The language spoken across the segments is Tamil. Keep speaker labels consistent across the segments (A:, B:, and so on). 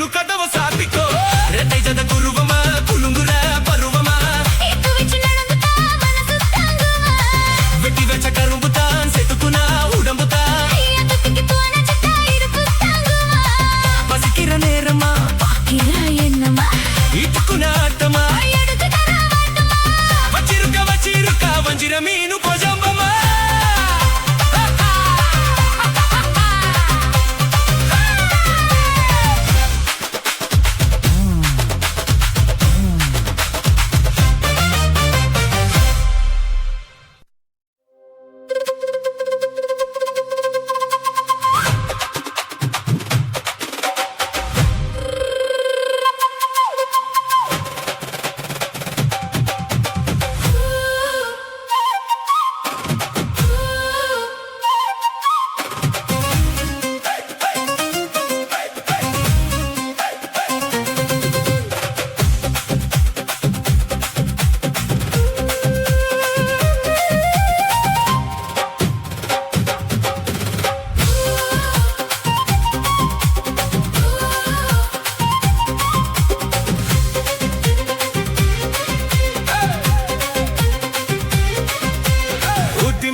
A: திக்குன்னு கதவை சாத்திக்கோ ரெட்டை ஜத குருவமா குலுங்குற பருவமா வெட்டி வச்ச கரும்பு தான் செத்துக்குனா உடம்பு தான் பசிக்கிற நேரமா
B: என்னமா
A: இட்டுக்குனா ஆட்டமா வச்சிருக்கா வஞ்சிர மீனு கொஜம்பமா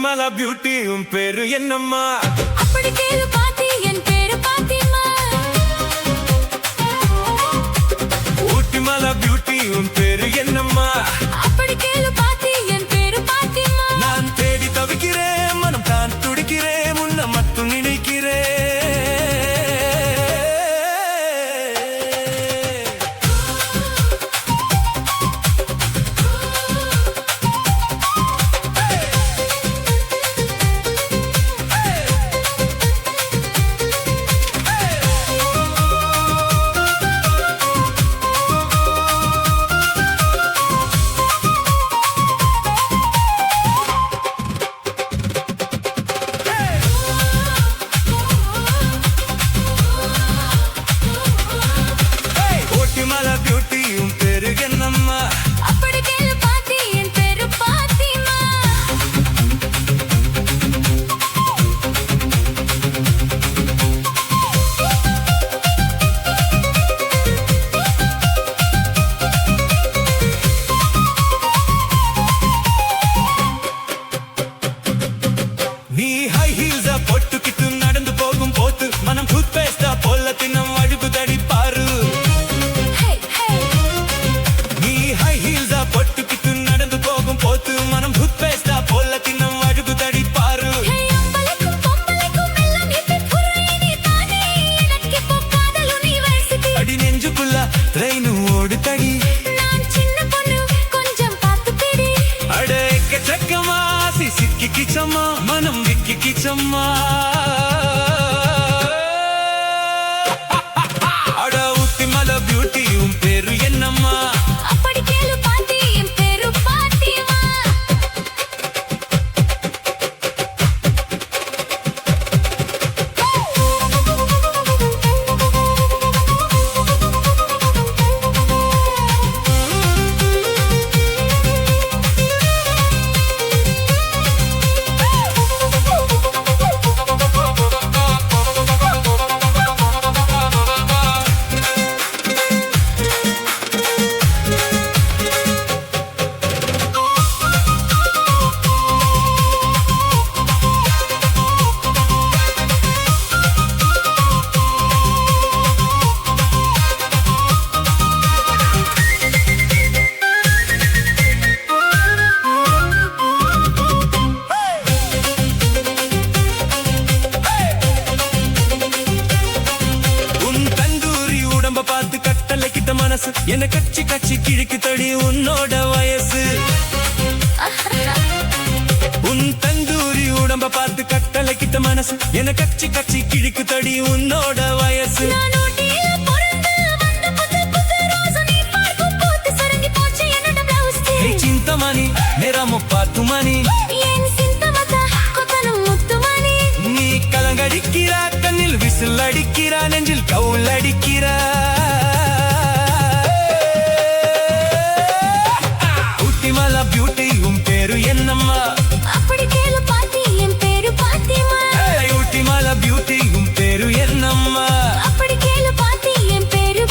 A: மலா பியூட்டி உன் பேரு என்னம்மா
B: அப்படி கேளு பாத்தி என் பேரு பாத்திமா
A: ஊட்டி மலா பியூட்டி உன் பேரு என்னம்மா
B: அப்படி கேளு பாத்தி என் பேரு பாத்திமா
A: நான் தேடி தவிக்கிறேன் மனம் தான் துடிக்கிறேன் உன்னை மட்டும் நினைக்கிறேன்
B: அப்படி கேளு பாத்தி என் பேரு பாத்திமா
A: நீ ஹை ஹீல்ஸா போட்டுக்கிட்டு நடந்து போகும் போது மனம் டூத் பேஸ்டா போல தின்னம் அழுகு தடி பாரு நீ ஹை ஹீல்ஸா போட்டுக்கிட்டு நடந்து போகும் போது மனம் டூத் பேஸ்டா போல தின்னம் அழுகு தடி பாரு அடி நெஞ்சுக்குள்ள ட்ரெயின் ஓடு தடி
B: நான் சின்ன பொண்ணு கொஞ்சம் பார்த்து பிடி
A: அட எக்கச்சக்கமா சிக்கி கிச்சம்மா மனம் விக்கி கிச்சம்மா அட ஊத்தி மலை பியூட்டி உன் பேரு என்னம்மா
B: அப்படி கேளு பாத்தி என் பேரு பாத்திமா பார்த்து கட்டளை கிட்ட மனசு என்ன கட்சி கட்சி கிழக்கு தடி உன்னோட வயசு உன் தந்தூரி உடம்ப பார்த்து கட்டளை கிட்ட மனசு என்ன கட்சி கட்சி கிழக்கு தடி உன்னோட வயசு చింతమని మేరా ముప్పాతుమని நீ கலங்கடிக்கிறா கண்ணில் விசில் அடிக்கிறா நெஞ்சில் கவுல் அடிக்கிறா ஊட்டி மலா பியூட்டி உன் பேரு என்னம்மா அப்படி கேளு பாத்தி என் பேரு பாத்திமா
A: ஊட்டி மலா பியூட்டி உன் பேரு என்னம்மா
B: அப்படி கேளு பாத்தி என் பேரு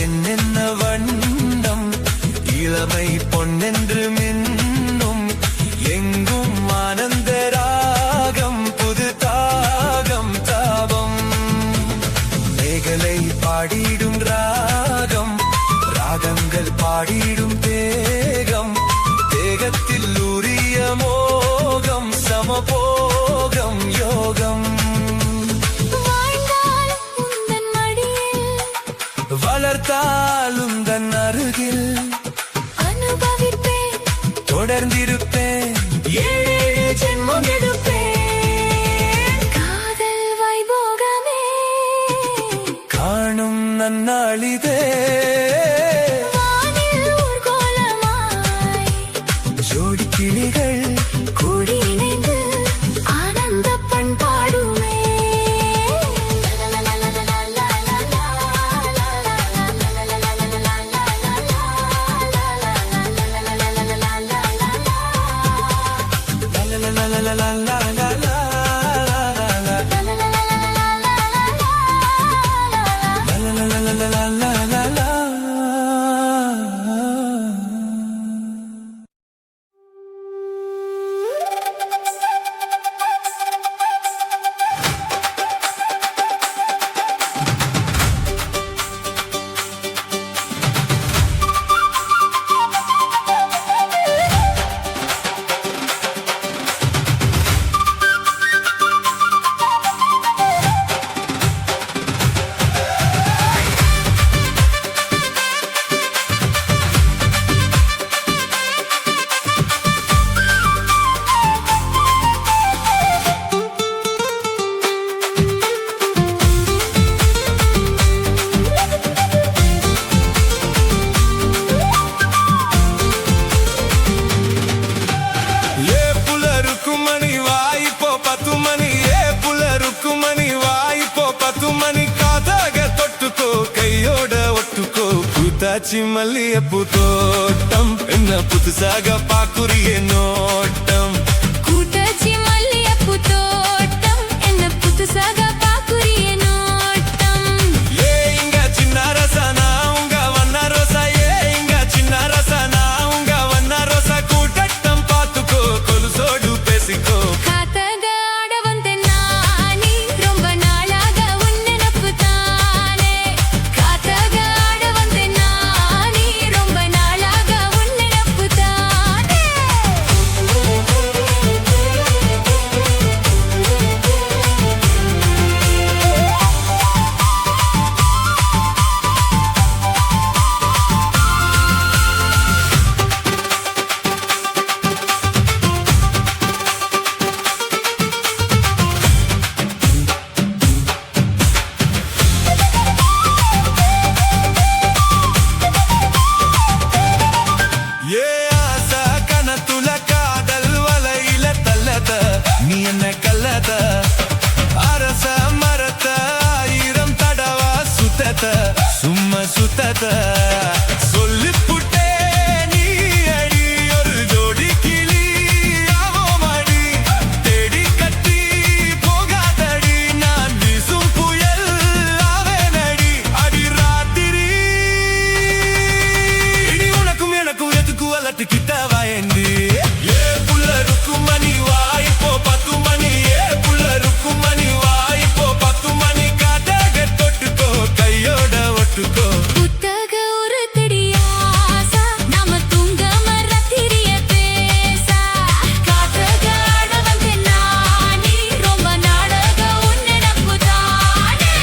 B: என்னென்ன வண்ணம் இளமை பொன்னென்று மின்னும் எங்கும் ஆனந்த ராகம் புது தாகம் தாபம் மேகலை பாடிடும் ராகம் ராகங்கள் பாடிடும் தேகம் தேகத்தில் உரிய மோகம் சமபோகம் யோகம் வளர்த்தாலும் தன் அருகில்
C: அனுபவிப்பேன்
B: தொடர்ந்திருப்பேன்
C: ஏழு ஜென்மம் எடுப்பேன் காதல் வைபோகமே
B: காணும் நன்னாளிதே
C: வானில் ஊர்கோலமாய்
B: ஜோடி கிளிகள்
C: கூடி இணைந்து ஆனந்த பண்பாடுமே
B: la la la la la la la பூத்தாச்சி மல்லியப்பூ தோட்டம் என்ன புதுசாக பாக்குறிய நோட்டம்
C: கூட்டாச்சி மல்லியப்பூ தோட்டம் என்ன புதுசாக பாக்குறிய நோட்டம்
B: ஏ இங்க சின்ன ரசனா உங்க வண்ண ரோசா ஏ இங்க சின்ன ரசனா உங்க வண்ண ரோசா கூட்டட்டம் பாத்துக்கோ கொலுசோடு பேசிக்கோ
C: காத்தக ஆட வந்தேன் நானே ரொம்ப நாளாக உன் நினப்பு தானே காத்தக ஆட வந்தேன் நானே ரொம்ப நாளாக உன் நினப்பு தானே
B: ஏ ஆசா கனத்துல காதல் வலையில தள்ளத நீ என்ன கல்லத அரச மரத்த ஆயிரம் தடவா சுத்தத சும்மா சுத்தத சொல்லி புட்டே நீ அடி ஒரு ஜோடி கிளி ஆவோமடி தேடி கட்டி போகாதடி நான் வீசும் புயல் ஆவேனடி அடி ராத்திரி இடி உனக்கும் எனக்கும் எதுக்கு வளர்த்து கிட்ட வாயண்டி ஏ புள்ள இருக்கும் மணி வாய்ப்போ 10 மணி ஏ புள்ள இருக்கும் மணி வாய்ப்போ 10 மணி காதாக தொட்டுக்கோ கையோட ஒட்டுக்கோ
C: புத்தக ஒரு தடியாசா நாம தூங்காம ராத்திரிய பேசா காத்தக ஆட வந்தேன் நானே ரொம்ப நாளாக உன் நினப்பு தானே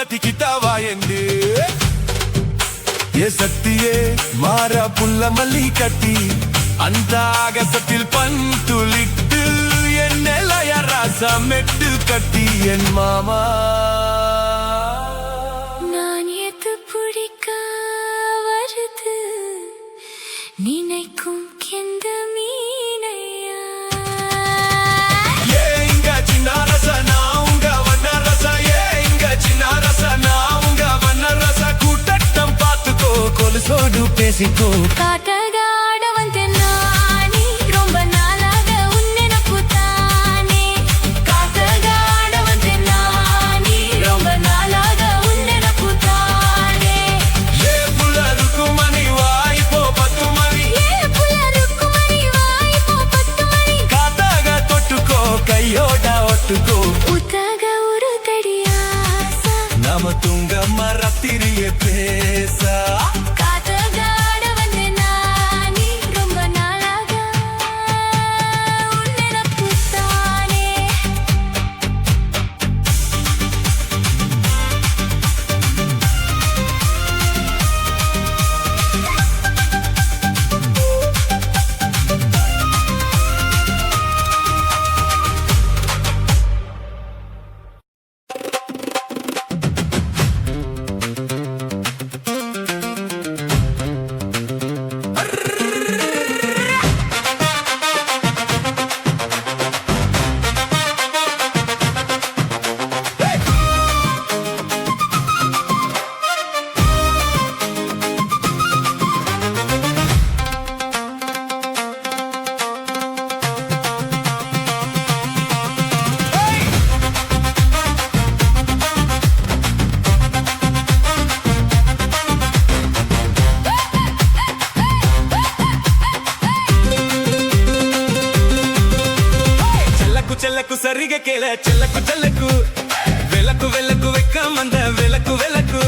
B: அலட்டிக்கிட்டாவா என்று ஏ சக்தியே மாறா புல்ல மல்லி கட்டி அந்த ஆகாசத்தில் பந்துளிட்டு என் நிலைய ராசமெட்டு கட்டி என் மாமா
C: நான் எது பிடிக்க வருது நினைக்கும் எந்த மீனையா
B: ஏ இங்க சின்ன ரச நான் உங்க வண்ண ரச ஏ இங்க சின்ன ரச நான் உங்க வண்ண ரச கூட்டட்டம் பார்த்துக்கோ கொலுசோடு பேசிக்கோ
C: காட்டகாட வந்தேன் நானே ரொம்ப நாளாக உன் நினைப்பு தானே காட்டகாட வந்தேன் நானே ரொம்ப நாளாக உன் நினைப்பு தானே
B: ஏ புள்ள ருக்குமணி வாய் போ 10 மணி
C: ஏ புள்ள ருக்குமணி வாய் போ 10 மணி
B: காத்தாக தொட்டுக்கோ கையோட ஒட்டுக்கோ
C: உத்தக ஒரு தடியாசா
B: நாம தூங்க மரத்திரிய பேசா
C: காட்டகாட வந்தேன் நானே ரொம்ப நாளாக உன் நினைப்பு தானே
B: చెల్లకు సరిగా కేళ చెల్లకు చెల్లకు వెలకు వెలకు వెక్కమంద వెలకు వెలకు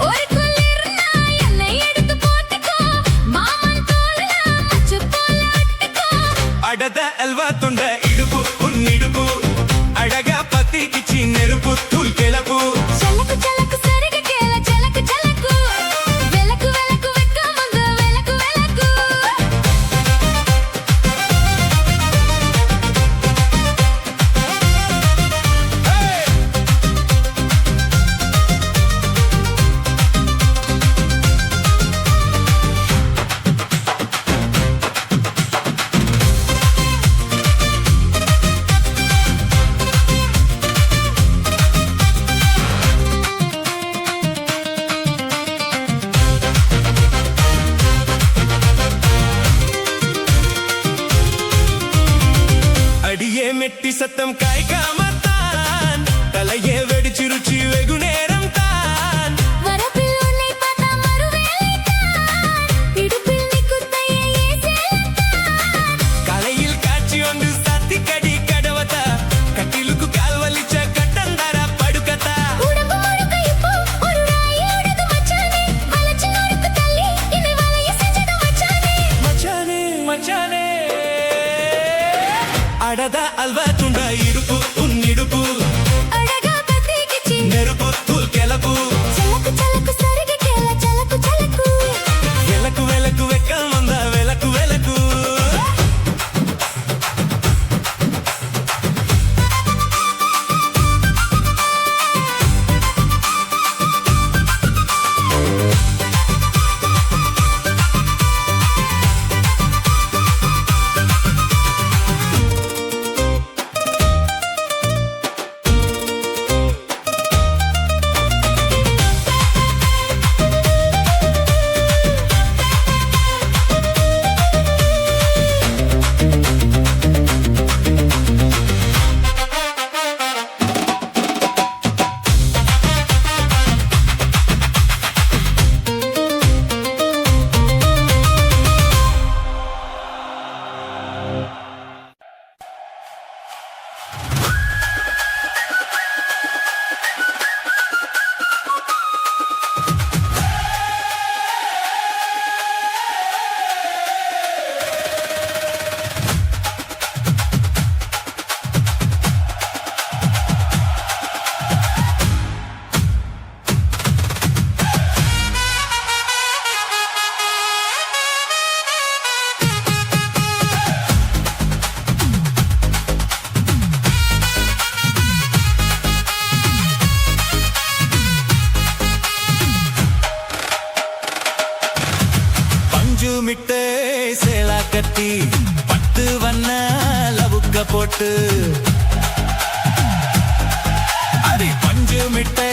C: ஒரு குளிர்னா என்னை எடுத்து போட்டுக்கோ மாமன் தோல்ல மச்சு போல அட்டுக்கோ
B: అడద అల్వా తుండ ఇడుపు ఉన్నిడుపు అడగా పతికిచి నెరుపు తుల్కెలకు
C: చలకు చలకు సరిగ కేల చలకు చలకు వెలకు వెలకు వెక్కమంద వెలకు వెలకు
B: அடியே மெட்டி சத்தம் காய்க்காமத்தான் தலையே வெடிச்சு ருச்சி வெகு நேரம் தான்
C: வரப்பில் உன்னை பார்த்தா மறுவேளை தான் இடுப்பில் நீ குத்தையே ஏசேலத்தான்
B: கலையில் காட்சி ஒன்று சத்தி கடி கடவதா கட்டிலுக்கு கால் வலிச்ச கட்டந்தார படுக்கதா
C: உடம்பு முழுக்க இப்போ ஒரு ராயோடது மச்சானே வளைச்சு நொறுக்கு தள்ளி என்னை வளைய செஞ்சது மச்சானே
B: மச்சானே மச்சானே அடத அல்வா துண்ட இடுப்பு உன்னிடுப்பு
C: அழகா பத்திக்கிச்சி
B: நெருப்பு தூள் கிளப்பு
C: చలకు చలకు సరిగ కేల చలకు చలకు
B: వెలకు వెలకు వెక్కమంద వెలకు వెలకు போட்டு அடி பஞ்சு மிட்டே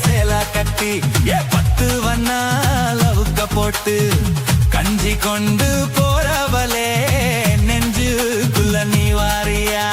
B: சேலா கட்டி 10 வண்ணா லவுக்க போட்டு கஞ்சி கொண்டு போறவளே நெஞ்சுக்குள்ள நீ வாரியா